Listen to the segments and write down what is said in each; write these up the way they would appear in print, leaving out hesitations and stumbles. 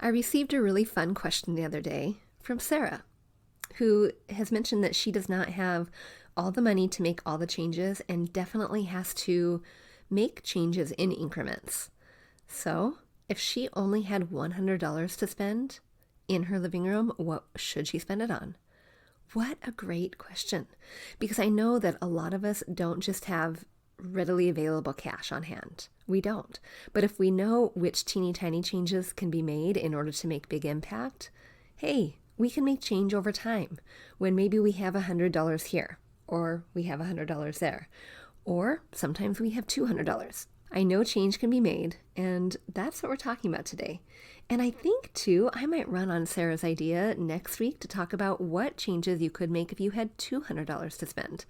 I received a really fun question the other day from Sara, who has mentioned that she does not have all the money to make all the changes and definitely has to make changes in increments. So, if she only had $100 to spend in her living room, what should she spend it on? What a great question, because I know that a lot of us don't just have readily available cash on hand. We don't. But if we know which teeny tiny changes can be made in order to make big impact, hey, we can make change over time when maybe we have $100 here, or we have $100 there, or sometimes we have $200. I know change can be made, and that's what we're talking about today. And I think, too, I might run on Sara's idea next week to talk about what changes you could make if you had $200 to spend,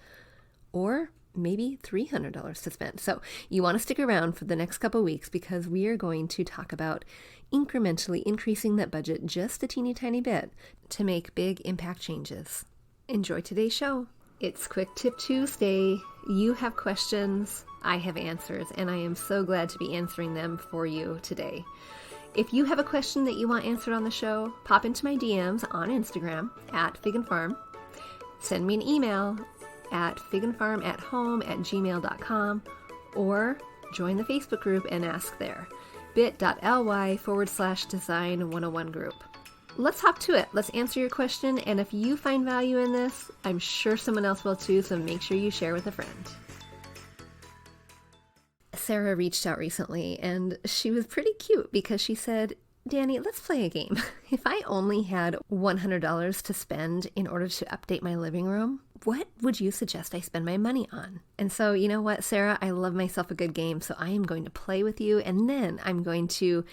or maybe $300 to spend. So you want to stick around for the next couple weeks because we are going to talk about incrementally increasing that budget just a teeny tiny bit to make big impact changes. Enjoy today's show. It's Quick Tip Tuesday. You have questions, I have answers, and I am so glad to be answering them for you today. If you have a question that you want answered on the show, pop into my DMs on Instagram at figandfarm. Send me an email at figandfarmathome@gmail.com, or join the Facebook group and ask there, bit.ly/design101 group. Let's hop to it. Let's answer your question, and if you find value in this, I'm sure someone else will too, so make sure you share with a friend. Sara reached out recently, and she was pretty cute because she said, Danny, let's play a game. If I only had $100 to spend in order to update my living room, what would you suggest I spend my money on? And so, you know what, Sara, I love myself a good game, so I am going to play with you, and then I'm going to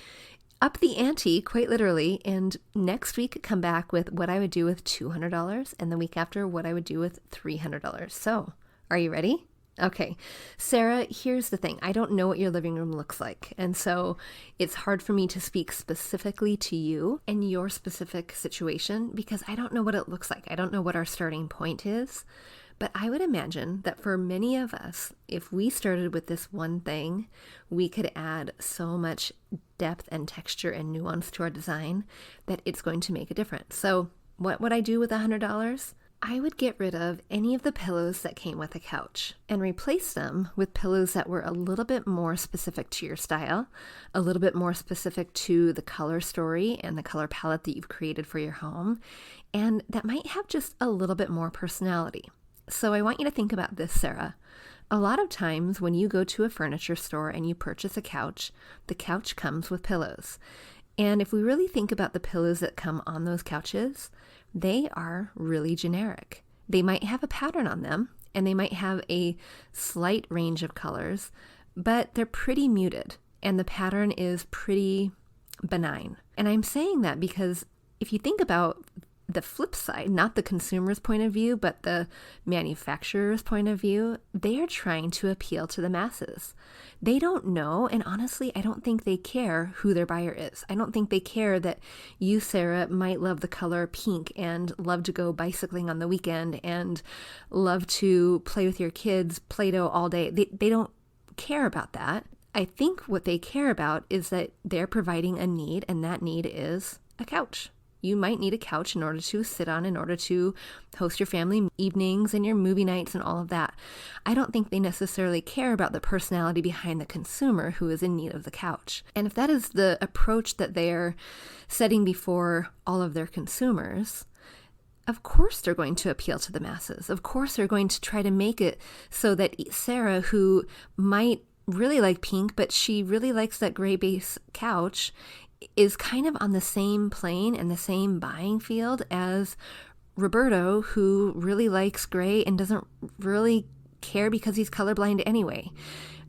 up the ante, quite literally, and next week come back with what I would do with $200, and the week after what I would do with $300. So, are you ready? Okay, Sara, here's the thing. I don't know what your living room looks like, and so it's hard for me to speak specifically to you and your specific situation because I don't know what it looks like. I don't know what our starting point is, but I would imagine that for many of us, if we started with this one thing, we could add so much depth and texture and nuance to our design that it's going to make a difference. So what would I do with $100? I would get rid of any of the pillows that came with a couch and replace them with pillows that were a little bit more specific to your style, a little bit more specific to the color story and the color palette that you've created for your home, and that might have just a little bit more personality. So I want you to think about this, Sara. A lot of times when you go to a furniture store and you purchase a couch, the couch comes with pillows. And if we really think about the pillows that come on those couches, they are really generic. They might have a pattern on them, and they might have a slight range of colors, but they're pretty muted, and the pattern is pretty benign. And I'm saying that because if you think about the flip side, not the consumer's point of view, but the manufacturer's point of view, they are trying to appeal to the masses. They don't know, and honestly, I don't think they care who their buyer is. I don't think they care that you, Sara, might love the color pink and love to go bicycling on the weekend and love to play with your kids Play-Doh all day. They don't care about that. I think what they care about is that they're providing a need, and that need is a couch. You might need a couch in order to sit on, in order to host your family evenings and your movie nights and all of that. I don't think they necessarily care about the personality behind the consumer who is in need of the couch. And if that is the approach that they're setting before all of their consumers, of course they're going to appeal to the masses. Of course they're going to try to make it so that Sara, who might really like pink, but she really likes that gray base couch, is kind of on the same plane and the same buying field as Roberto, who really likes gray and doesn't really care because he's colorblind anyway.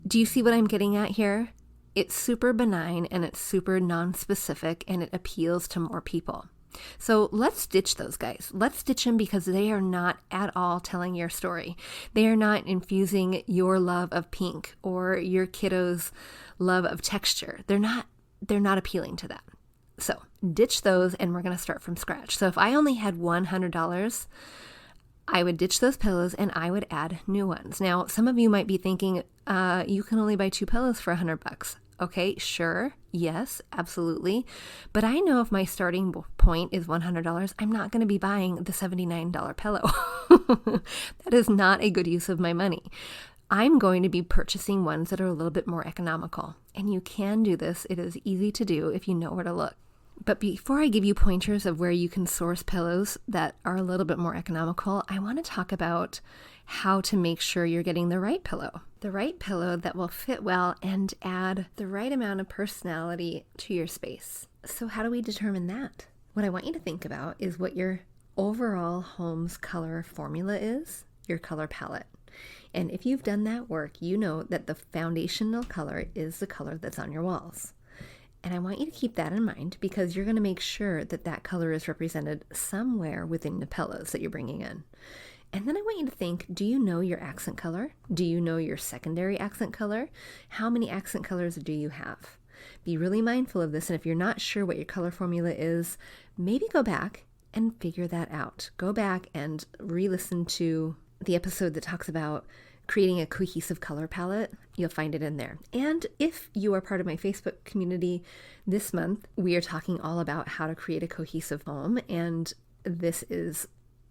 Do you see what I'm getting at here? It's super benign and it's super non-specific and it appeals to more people. So let's ditch those guys. Let's ditch them because they are not at all telling your story. They are not infusing your love of pink or your kiddo's love of texture. They're not appealing to that. So ditch those and we're going to start from scratch. So if I only had $100, I would ditch those pillows and I would add new ones. Now, some of you might be thinking, you can only buy 2 pillows for $100. Okay, sure. Yes, absolutely. But I know if my starting point is $100, I'm not going to be buying the $79 pillow. That is not a good use of my money. I'm going to be purchasing ones that are a little bit more economical. And you can do this. It is easy to do if you know where to look. But before I give you pointers of where you can source pillows that are a little bit more economical, I want to talk about how to make sure you're getting the right pillow. The right pillow that will fit well and add the right amount of personality to your space. So how do we determine that? What I want you to think about is what your overall home's color formula is, your color palette. And if you've done that work, you know that the foundational color is the color that's on your walls. And I want you to keep that in mind because you're going to make sure that that color is represented somewhere within the pillows that you're bringing in. And then I want you to think, do you know your accent color? Do you know your secondary accent color? How many accent colors do you have? Be really mindful of this. And if you're not sure what your color formula is, maybe go back and figure that out. Go back and re-listen to the episode that talks about creating a cohesive color palette. You'll find it in there. And if you are part of my Facebook community this month, we are talking all about how to create a cohesive home. And this is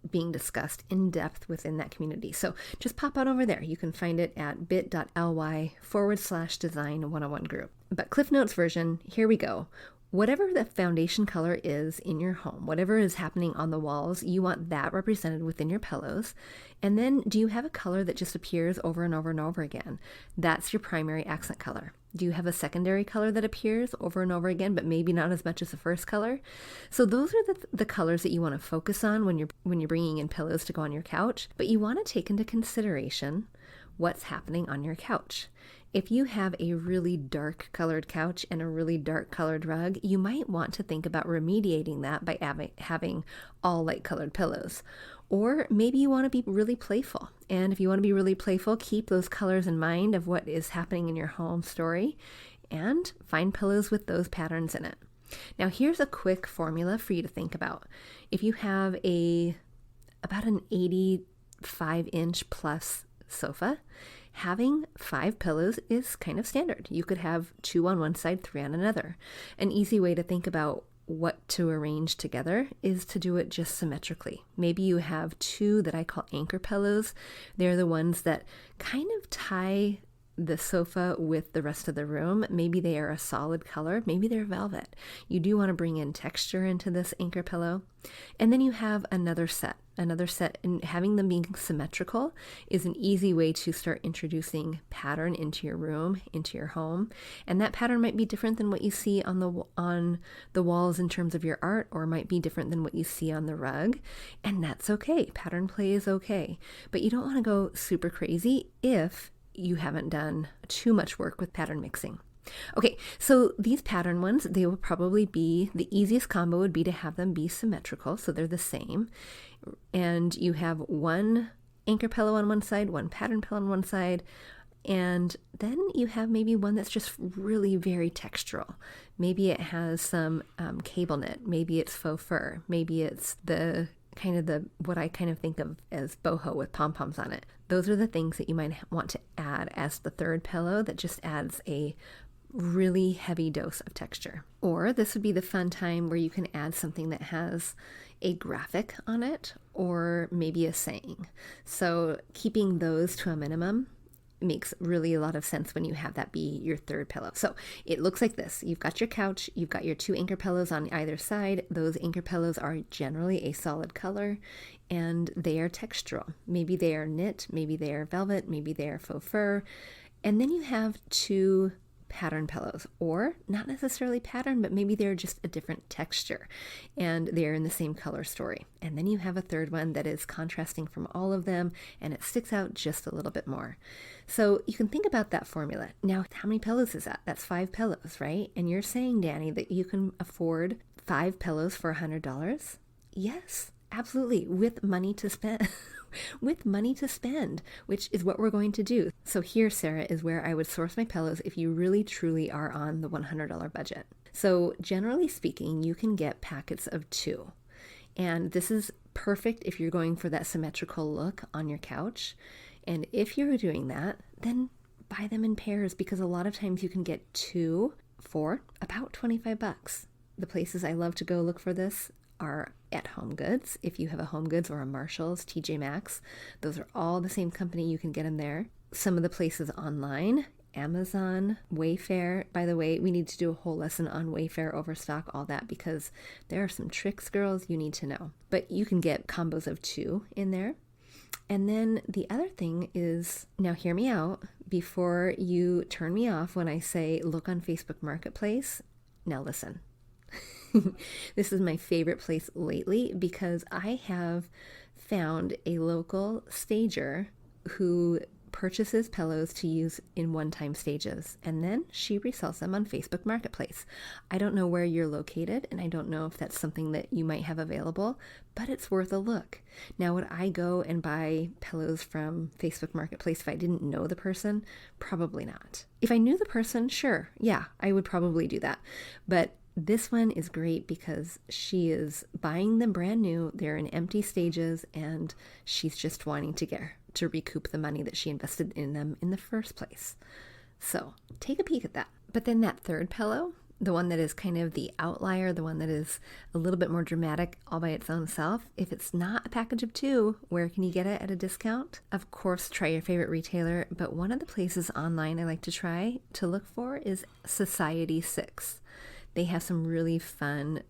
being discussed in depth within that community. So just pop out over there. You can find it at bit.ly/design 101 group. But Cliff Notes version, here we go. Whatever the foundation color is in your home, whatever is happening on the walls, you want that represented within your pillows. And then do you have a color that just appears over and over and over again? That's your primary accent color. Do you have a secondary color that appears over and over again, but maybe not as much as the first color? So those are the colors that you want to focus on when you're bringing in pillows to go on your couch. But you want to take into consideration what's happening on your couch. If you have a really dark colored couch and a really dark colored rug, you might want to think about remediating that by having all light colored pillows. Or maybe you want to be really playful. And if you want to be really playful, keep those colors in mind of what is happening in your home story and find pillows with those patterns in it. Now here's a quick formula for you to think about. If you have about an 85-inch plus sofa, having 5 pillows is kind of standard. You could have 2 on one side, 3 on another. An easy way to think about what to arrange together is to do it just symmetrically. Maybe you have 2 that I call anchor pillows. They're the ones that kind of tie the sofa with the rest of the room. Maybe they are a solid color. Maybe they're velvet. You do want to bring in texture into this anchor pillow. And then you have another set, and having them being symmetrical is an easy way to start introducing pattern into your room, into your home. And that pattern might be different than what you see on the walls in terms of your art, or might be different than what you see on the rug. And that's okay. Pattern play is okay. But you don't want to go super crazy if you haven't done too much work with pattern mixing. Okay, so these pattern ones, they will probably be, the easiest combo would be to have them be symmetrical, so they're the same. And you have 1 anchor pillow on one side, 1 pattern pillow on one side, and then you have maybe one that's just really very textural. Maybe it has some cable knit, maybe it's faux fur, maybe it's what I kind of think of as boho with pom-poms on it. Those are the things that you might want to add as the third pillow that just adds a really heavy dose of texture. Or this would be the fun time where you can add something that has a graphic on it, or maybe a saying. So keeping those to a minimum makes really a lot of sense when you have that be your third pillow. So it looks like this. You've got your couch, you've got your 2 anchor pillows on either side. Those anchor pillows are generally a solid color and they are textural. Maybe they are knit, maybe they are velvet, maybe they are faux fur. And then you have 2 pattern pillows, or not necessarily pattern, but maybe they're just a different texture and they're in the same color story. And then you have a third one that is contrasting from all of them and it sticks out just a little bit more. So you can think about that formula. Now, how many pillows is that? That's 5 pillows, right? And you're saying, Danny, that you can afford 5 pillows for $100? Yes, absolutely, with money to spend. With money to spend, which is what we're going to do. So here, Sara, is where I would source my pillows if you really truly are on the $100 budget. So generally speaking, you can get packets of 2. And this is perfect if you're going for that symmetrical look on your couch. And if you're doing that, then buy them in pairs because a lot of times you can get 2 for about $25. The places I love to go look for this are at Home Goods. If you have a Home Goods or a Marshall's, TJ Maxx, those are all the same company. You can get them there. Some of the places online, Amazon, Wayfair. By the way, we need to do a whole lesson on Wayfair, Overstock, all that, because there are some tricks, girls, you need to know. But you can get combos of 2 in there. And then the other thing is, now hear me out before you turn me off when I say look on Facebook Marketplace. Now listen. This is my favorite place lately because I have found a local stager who purchases pillows to use in one-time stages, and then she resells them on Facebook Marketplace. I don't know where you're located, and I don't know if that's something that you might have available, but it's worth a look. Now, would I go and buy pillows from Facebook Marketplace if I didn't know the person? Probably not. If I knew the person, sure, yeah, I would probably do that. But this one is great because she is buying them brand new. They're in empty stages, and she's just wanting to recoup the money that she invested in them in the first place. So take a peek at that. But then that third pillow, the one that is kind of the outlier, the one that is a little bit more dramatic all by its own self, if it's not a package of 2, where can you get it at a discount? Of course, try your favorite retailer, but one of the places online I like to try to look for is Society 6. They have some really fun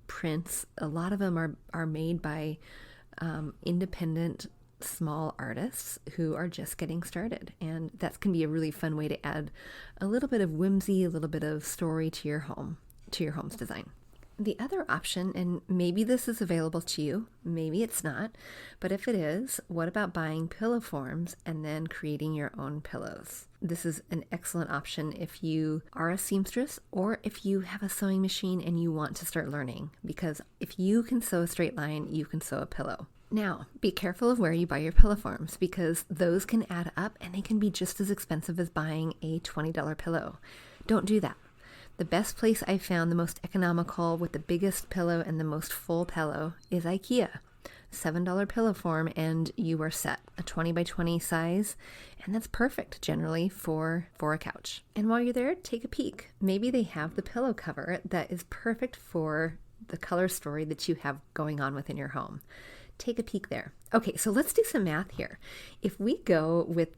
prints. A lot of them are made by independent small artists who are just getting started. And that can be a really fun way to add a little bit of whimsy, a little bit of story to your home's design. The other option, and maybe this is available to you, maybe it's not, but if it is, what about buying pillow forms and then creating your own pillows? This is an excellent option if you are a seamstress or if you have a sewing machine and you want to start learning, because if you can sew a straight line, you can sew a pillow. Now, be careful of where you buy your pillow forms because those can add up and they can be just as expensive as buying a $20 pillow. Don't do that. The best place I found, the most economical with the biggest pillow and the most full pillow, is IKEA. $7 pillow form and you are set. A 20 by 20 size, and that's perfect generally for a couch. And while you're there, take a peek. Maybe they have the pillow cover that is perfect for the color story that you have going on within your home. Take a peek there. Okay, so let's do some math here. If we go with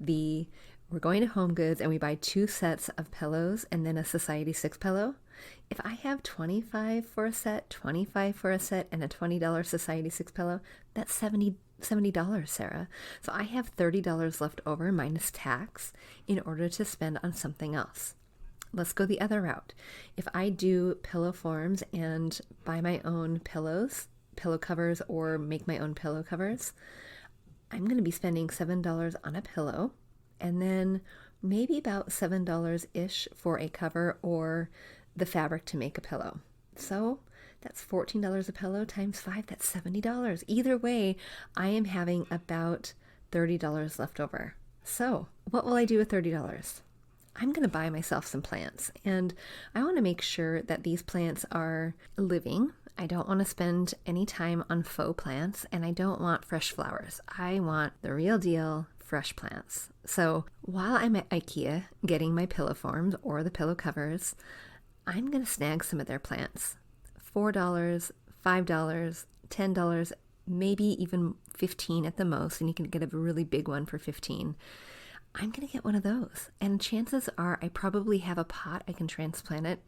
we're going to Home Goods and we buy 2 sets of pillows and then a Society 6 pillow. If I have $25 for a set, $25 for a set, and a $20 Society 6 pillow, that's $70, Sarah. So I have $30 left over minus tax in order to spend on something else. Let's go the other route. If I do pillow forms and buy my own pillow covers, or make my own pillow covers, I'm going to be spending $7 on a pillow, and then maybe about $7-ish for a cover or the fabric to make a pillow. So that's $14 a pillow times 5, that's $70. Either way, I am having about $30 left over. So what will I do with $30? I'm going to buy myself some plants, and I want to make sure that these plants are living. I don't want to spend any time on faux plants, and I don't want fresh flowers. I want the real deal, fresh plants. So while I'm at IKEA getting my pillow forms or the pillow covers, I'm going to snag some of their plants. $4, $5, $10, maybe even $15 at the most, and you can get a really big one for $15. I'm going to get one of those. And chances are I probably have a pot I can transplant it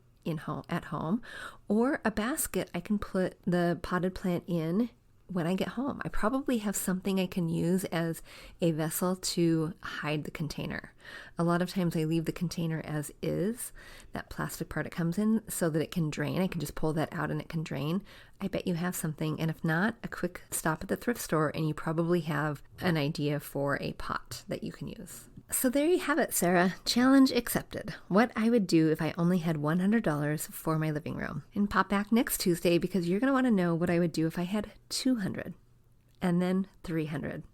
at home, or a basket I can put the potted plant in when I get home. I probably have something I can use as a vessel to hide the container. A lot of times I leave the container as is, that plastic part it comes in, so that it can drain. I can just pull that out and it can drain. I bet you have something, and if not, a quick stop at the thrift store and you probably have an idea for a pot that you can use. So there you have it, Sarah. Challenge accepted. What I would do if I only had $100 for my living room. And pop back next Tuesday because you're going to want to know what I would do if I had $200 and then $300.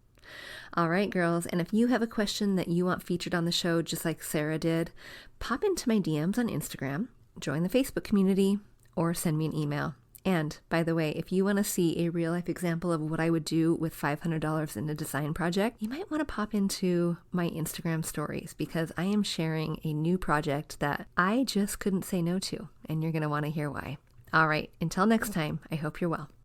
All right, girls. And if you have a question that you want featured on the show, just like Sara did, pop into my DMs on Instagram, join the Facebook community, or send me an email. And by the way, if you want to see a real life example of what I would do with $500 in a design project, you might want to pop into my Instagram stories because I am sharing a new project that I just couldn't say no to, and you're going to want to hear why. All right, until next time, I hope you're well.